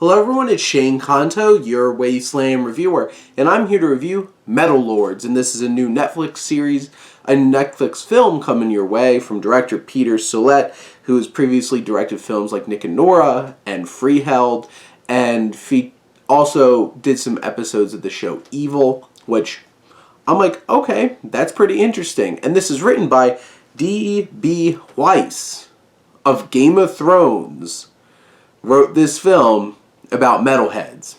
Hello everyone, it's Shane Kanto, your Wasteland reviewer, and I'm here to review Metal Lords, and this is a new Netflix series, a Netflix film coming your way from director Peter Sollett, who has previously directed films like Nick and Nora and Freeheld, and also did some episodes of the show Evil, which I'm like, okay, that's pretty interesting. And this is written by D.B. Weiss of Game of Thrones, wrote this film about metalheads.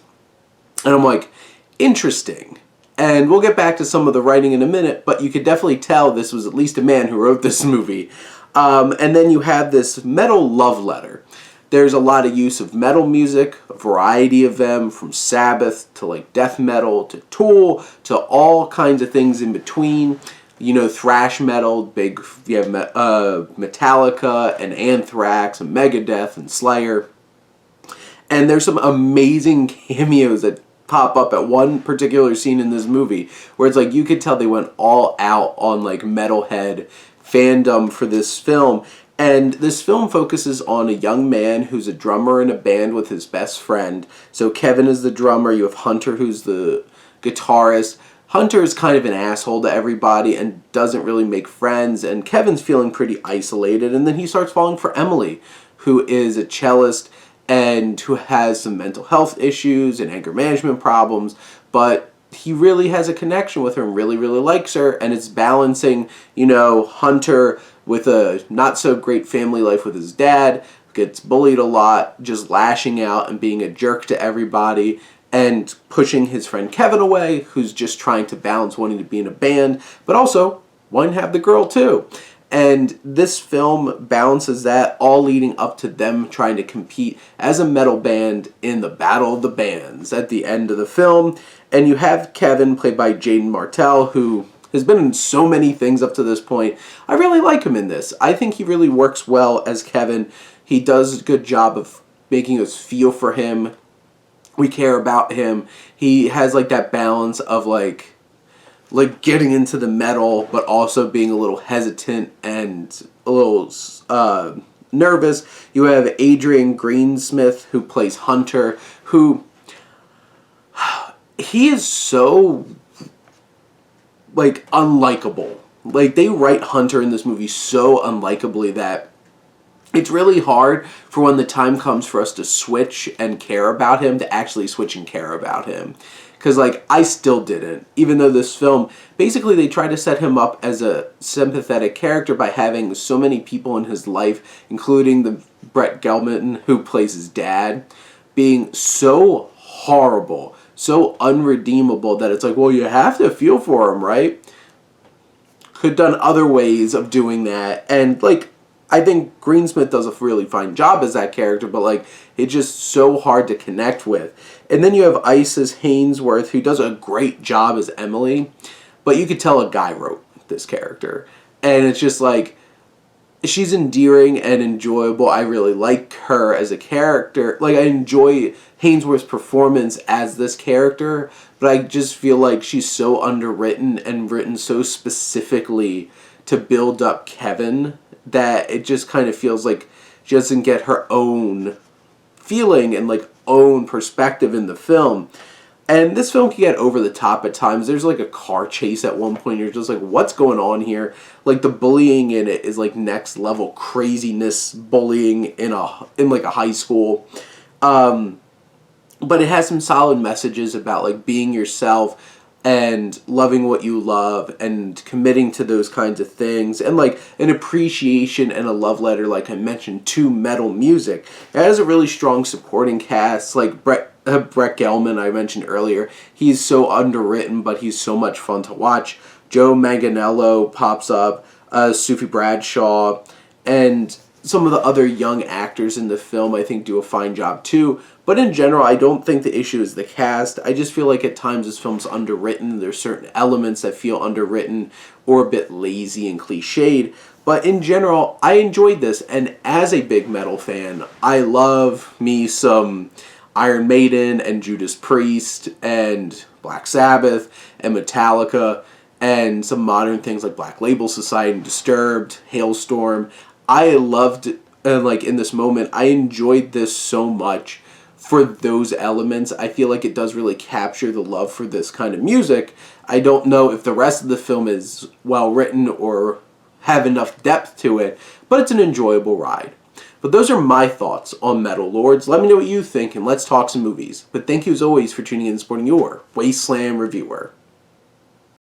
And I'm like, interesting. And we'll get back to some of the writing in a minute, but you could definitely tell this was at least a man who wrote this movie. And then you have this metal love letter. There's a lot of use of metal music, a variety of them, from Sabbath to like death metal to Tool to all kinds of things in between. You know, thrash metal, you have Metallica and Anthrax and Megadeth and Slayer. And there's some amazing cameos that pop up at one particular scene in this movie where it's like you could tell they went all out on like metalhead fandom for this film. And this film focuses on a young man who's a drummer in a band with his best friend. So Kevin is the drummer, you have Hunter who's the guitarist. Hunter is kind of an asshole to everybody and doesn't really make friends, and Kevin's feeling pretty isolated, and then he starts falling for Emily, who is a cellist and who has some mental health issues and anger management problems, but he really has a connection with her and really, really likes her, and it's balancing, you know, Hunter with a not-so-great family life with his dad, gets bullied a lot, just lashing out and being a jerk to everybody, and pushing his friend Kevin away, who's just trying to balance wanting to be in a band, but also wanting to have the girl too. And this film balances that, all leading up to them trying to compete as a metal band in the Battle of the Bands at the end of the film. And you have Kevin, played by Jaeden Martell, who has been in so many things up to this point. I really like him in this. I think he really works well as Kevin. He does a good job of making us feel for him. We care about him. He has like that balance of like getting into the metal, but also being a little hesitant and a little nervous. You have Adrian Greensmith, who plays Hunter, who he is so like unlikable. Like they write Hunter in this movie so unlikably that it's really hard for when the time comes for us to switch and care about him to actually switch and care about him. Because, like, I still didn't. Even though this film, basically they try to set him up as a sympathetic character by having so many people in his life, including the Gelman, who plays his dad, being so horrible, so unredeemable that it's like, well, you have to feel for him, right? Could have done other ways of doing that. And, like, I think Greensmith does a really fine job as that character, but like it's just so hard to connect with. And then you have Ice's Hainsworth, who does a great job as Emily, but you could tell a guy wrote this character. And it's just like, she's endearing and enjoyable. I really like her as a character. Like, I enjoy Hainsworth's performance as this character, but I just feel like she's so underwritten and written so specifically to build up Kevin that it just kind of feels like she doesn't get her own feeling and like own perspective in the film. And this film can get over the top at times. There's like a car chase at one point. You're just like, what's going on here? Like the bullying in it is like next level craziness bullying in like a high school. But it has some solid messages about like being yourself and loving what you love and committing to those kinds of things, and like an appreciation and a love letter, like I mentioned, to metal music. It has a really strong supporting cast, like Brett Gelman I mentioned earlier. He's so underwritten, but he's so much fun to watch. Joe Manganiello pops up, Sufe Bradshaw, and some of the other young actors in the film I think do a fine job too. But in general, I don't think the issue is the cast. I just feel like at times this film's underwritten. There's certain elements that feel underwritten or a bit lazy and cliched. But in general, I enjoyed this. And as a big metal fan, I love me some Iron Maiden and Judas Priest and Black Sabbath and Metallica and some modern things like Black Label Society and Disturbed, Hailstorm. I loved, like in this moment, I enjoyed this so much for those elements. I feel like it does really capture the love for this kind of music. I don't know if the rest of the film is well written or have enough depth to it, but it's an enjoyable ride. But those are my thoughts on Metal Lords. Let me know what you think, and let's talk some movies. But thank you as always for tuning in and supporting your Wasteland reviewer.